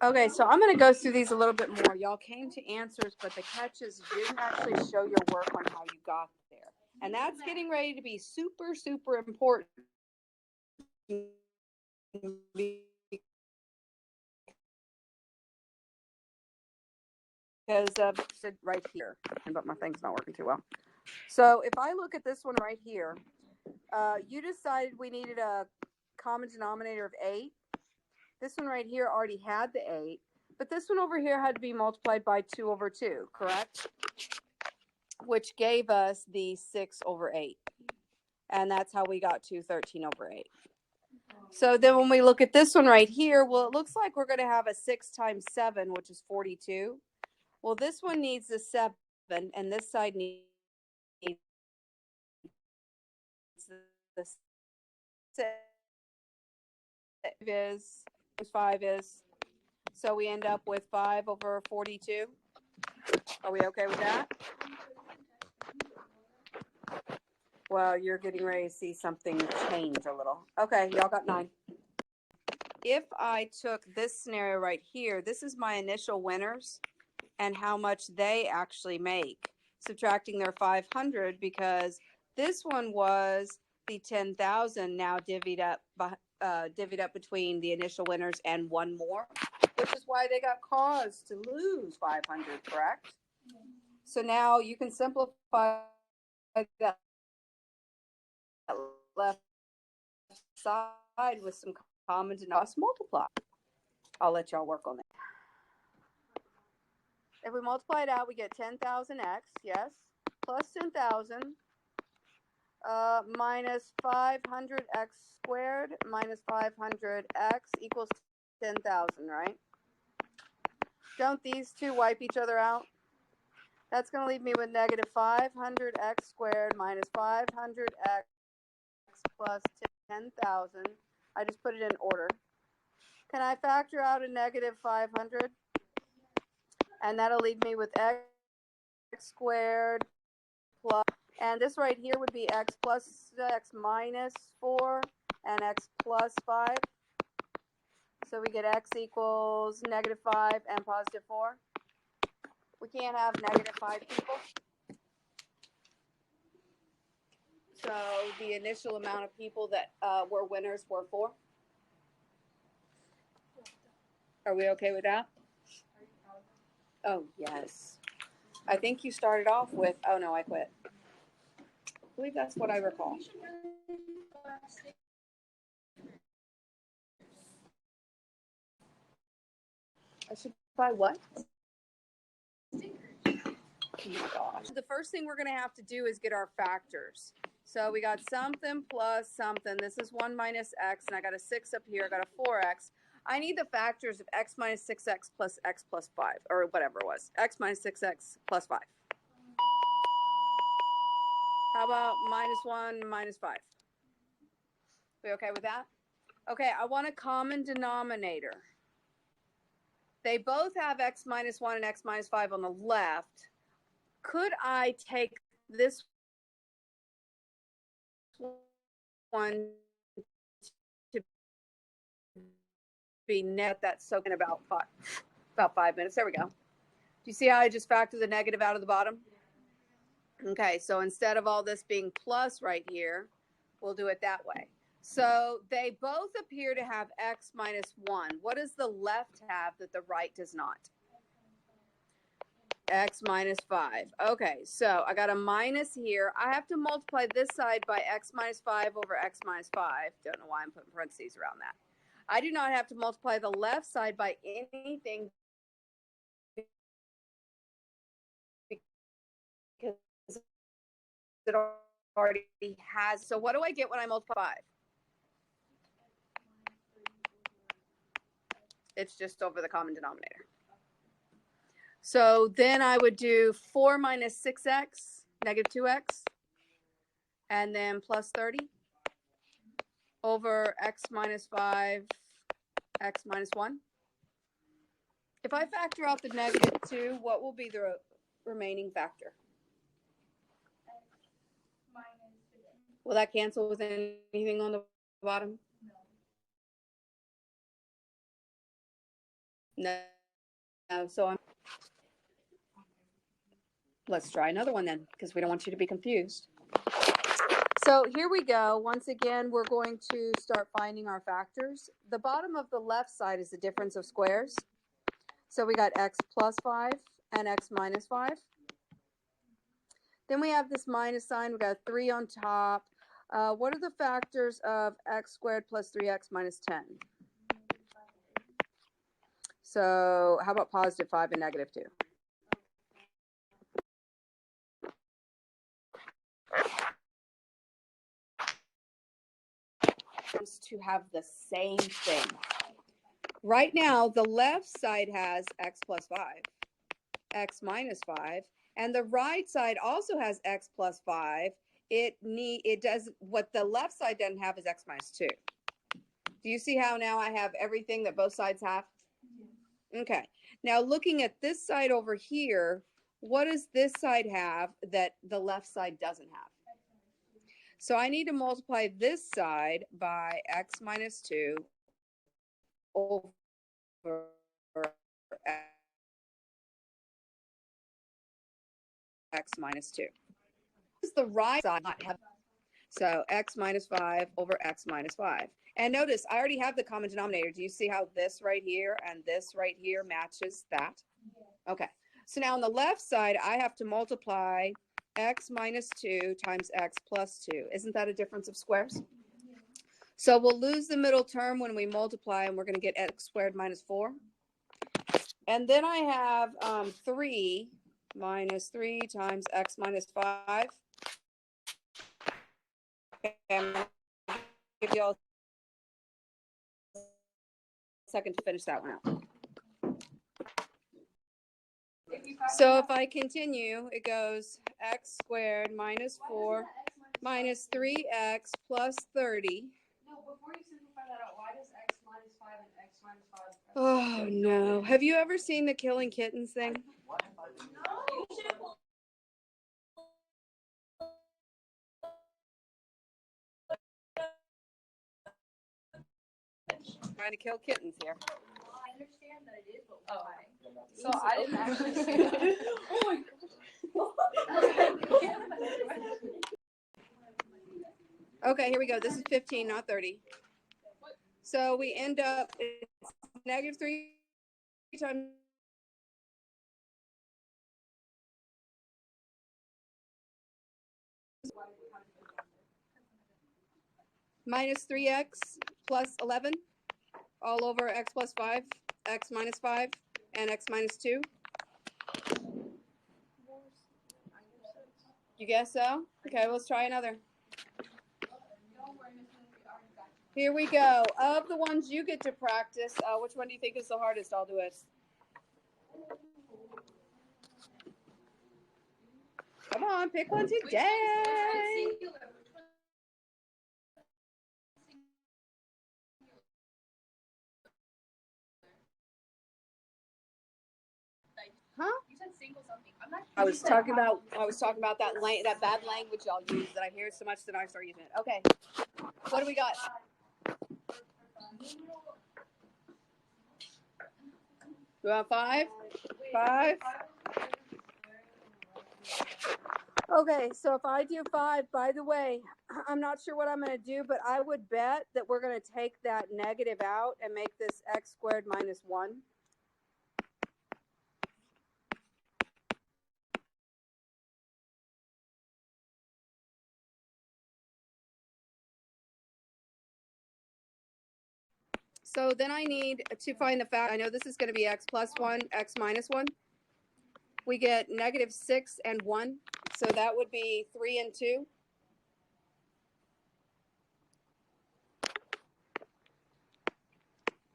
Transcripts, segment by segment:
Okay, so I'm going to go through these a little bit more. Y'all came to answers, but the catch is you didn't actually show your work on how you got there. And that's getting ready to be super, super important. Because right here, but my thing's not working too well. So if I look at this one right here, you decided we needed a common denominator of 8. This one right here already had the 8, but this one over here had to be multiplied by 2 over 2, correct? Which gave us the 6 over 8. And that's how we got to 13 over 8. So then when we look at this one right here, well, it looks like we're going to have a 6 times 7, which is 42. Well, this one needs a 7, and this side needs the 6 is 5 is. So we end up with 5 over 42. Are we okay with that? Well, you're getting ready to see something change a little. Okay, y'all got 9. If I took this scenario right here, this is my initial winners and how much they actually make, subtracting their 500, because this one was the 10,000 now divvied up between the initial winners and one more, which is why they got caused to lose 500, correct? So now you can simplify that left side with some common denominator multiply. I'll let y'all work on it. If we multiply it out, we get 10,000x, yes, plus 10,000 minus 500x squared minus 500x equals 10,000, right? Don't these two wipe each other out? That's going to leave me with negative 500x squared minus 500x plus 10,000. I just put it in order. Can I factor out a negative 500? And that'll leave me with x squared plus, and this right here would be x plus x minus 4 and x plus 5. So we get x equals negative 5 and positive 4. We can't have negative 5 people. So the initial amount of people that were winners were 4. Are we okay with that? Oh, yes. I think you started off with, oh no, I quit. I believe that's what I recall. I should buy what? Oh my gosh. The first thing we're going to have to do is get our factors. So we got something plus something. This is 1 minus x, and I got a 6 up here. I got a 4x. I need the factors of x minus 6x plus x plus 5, or whatever it was. X minus 6x plus 5. How about minus 1 minus 5? We okay with that? Okay, I want a common denominator. They both have x minus 1 and x minus 5 on the left. Could I take this one to be net? That's soaking about 5 minutes. There we go. Do you see how I just factor the negative out of the bottom? Okay, so instead of all this being plus right here, we'll do it that way. So they both appear to have x minus 1. What does the left have that the right does not? X minus 5. Okay, so I got a minus here. I have to multiply this side by x minus 5 over x minus 5. Don't know why I'm putting parentheses around that. I do not have to multiply the left side by anything because it already has. So what do I get when I multiply 5? It's just over the common denominator. So then I would do 4 minus 6x, negative 2x, and then plus 30 over x minus 5, x minus 1. If I factor out the negative 2, what will be the remaining factor? Will that cancel with anything on the bottom? No. So let's try another one then, because we don't want you to be confused. So here we go. Once again, we're going to start finding our factors. The bottom of the left side is the difference of squares. So we got x plus 5 and x minus 5. Then we have this minus sign. We got 3 on top. What are the factors of x squared plus 3x minus 10? So how about positive 5 and negative 2? To have the same thing. Right now, the left side has x plus 5, x minus 5, and the right side also has x plus 5. It does what the left side doesn't have is x minus 2. Do you see how now I have everything that both sides have? Okay. Now looking at this side over here, what does this side have that the left side doesn't have? So I need to multiply this side by x minus 2 over x minus 2. This is the right side not have. So x minus 5 over x minus 5. And notice I already have the common denominator. Do you see how this right here and this right here matches that? Okay. So now on the left side, I have to multiply x minus 2 times x plus 2. Isn't that a difference of squares? So we'll lose the middle term when we multiply, and we're going to get x squared minus 4. And then I have 3 minus 3 times x minus 5. Okay, I'm going to give you all a second to finish that one out. So if I continue, it goes x squared minus 4 minus 3x plus 30. No, before you simplify that out, why does x minus 5 and x minus 5? Oh, no. Have you ever seen the Killing Kittens thing? No. Trying to kill kittens here. I understand that it is, but why? So I didn't actually see that. Oh my God. Okay, here we go. This is 15, not 30. So we end up, it's negative 3 times minus 3x plus 11 all over x plus 5, x minus 5, and x minus 2. You guess so? Okay, let's try another. Here we go. Of the ones you get to practice, which one do you think is the hardest? I'll do it. Come on, pick one today. Huh? You said single something. I'm not. I was talking about that bad language y'all use that I hear so much that I start using it. Okay. What do we got? You want 5? 5? Okay, so if I do 5, by the way, I'm not sure what I'm going to do, but I would bet that we're going to take that negative out and make this x squared minus 1. So then I need to find the fact. I know this is going to be x plus 1, x minus 1. We get negative 6 and 1. So that would be 3 and 2.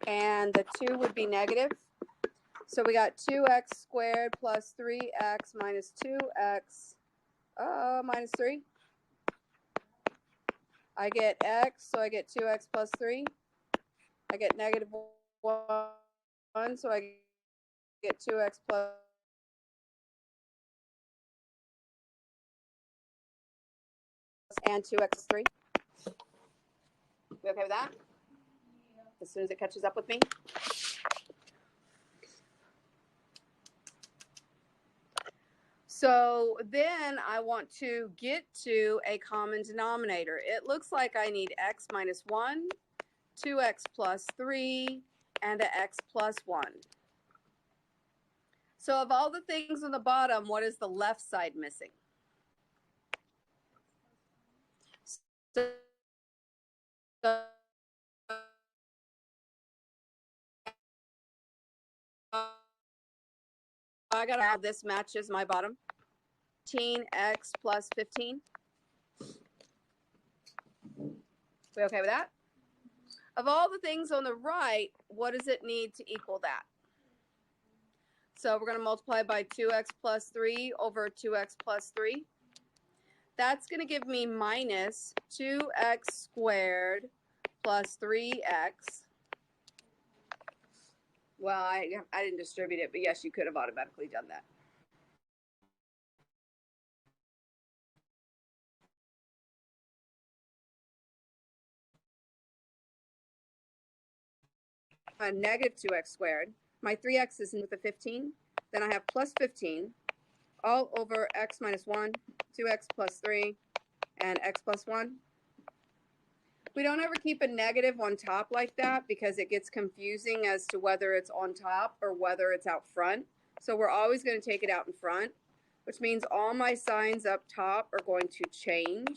And the 2 would be negative. So we got 2x squared plus 3x minus 2x minus 3. I get x, so I get 2x plus 3. I get negative 1, so I get 2x plus and 2x 3. We okay with that? As soon as it catches up with me. So then I want to get to a common denominator. It looks like I need x minus 1, 2x plus 3, and an x plus 1. So of all the things on the bottom, what is the left side missing? So I got to have this matches my bottom. 15x plus 15. We okay with that? Of all the things on the right, what does it need to equal that? So we're going to multiply by 2x plus 3 over 2x plus 3. That's going to give me minus 2x squared plus 3x. Well, I didn't distribute it, but yes, you could have automatically done that. Negative 2x squared. My 3x is with the 15. Then I have plus 15 all over x minus 1, 2x plus 3, and x plus 1. We don't ever keep a negative on top like that because it gets confusing as to whether it's on top or whether it's out front. So we're always going to take it out in front, which means all my signs up top are going to change.